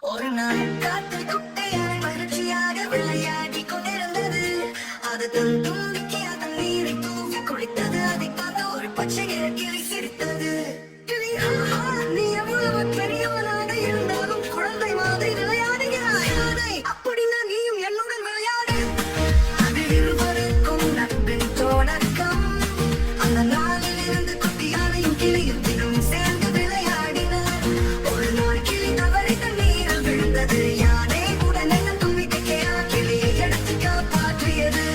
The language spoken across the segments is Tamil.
ஒரு நாள் காட்டில் குட்டையாய் மகிழ்ச்சியாக விளையாடி கொண்டிருந்தது. அது தன் தும்பிக்கை அதன் நீரை தூவி குடித்தது. அதை பார்த்து ஒரு பச்சை கிளி சிரித்தது. கிளி, ஆஹா, நீ எவ்வளவு பெரியவனாக இருந்தாலும் குழந்தை மாதிரி விளையாடுகிறாய். அதை அப்படின்னா நீயும் என்னுடன் விளையாடு. அது இருவருக்கும் நட்பின் தொடக்கம். அந்த நாளில் இருந்து குட்டியானையும் கிளியும் தினமும் சேர்ந்து விளையாடினர். ஒரு நாள் கிளி தவறி தண்ணீரில் விழுந்தது. யானை உடனே தன் தும்பிக்கையை கிளியை எடுத்து காப்பாற்றியது.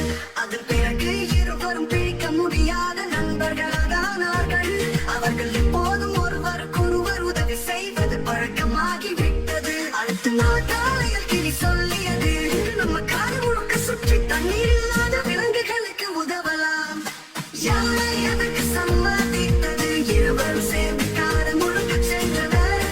அதன் பிறகு இருவரும் பிரிக்க முடியாத நண்பர்களானார்கள். அவர்கள் எப்போதும் ஒருவருக்கொருவர் உதவி செய்வது பழக்கமாகி விட்டது. அடுத்த நாள் காலையில் கிளி சொல்லியது, நம்ம காடு முழுக்க சுற்றி தண்ணீர் இல்லாத விலங்குகளுக்கு உதவலாம். யானை அதற்கு சம்மதித்தது. இருவரும் சேர்ந்து காடு முழுக்க சென்றனர்.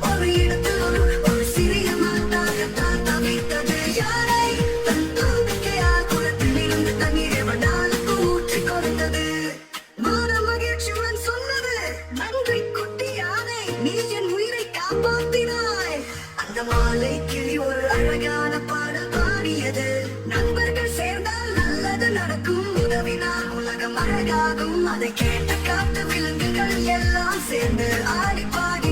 ஒரு இடத்தில் ஒரு சிறிய மாட்டாகத்தான் தவித்தது. யானை தன் தும்பிக்கையால் குளத்தில் இருந்து தண்ணீரை வண்டாலுக்கு ஊற்றி கொடுத்தது. மான மகிழ்ச்சியுடன் சொன்னது, நன்றி குட்டி யானை, நீ என் உயிரை காப்பாற்றினாய். அந்த மாலை கிளி ஒரு அழகான பாடல் பாடியது. நண்பர்கள் சேர்ந்தால் நல்லது நடக்கும். உதவினால் உலகம் அழகாகும். அதை கேட்ட காட்டு விலங்குகள் எல்லாம் சேர்ந்து ஆடி பாடி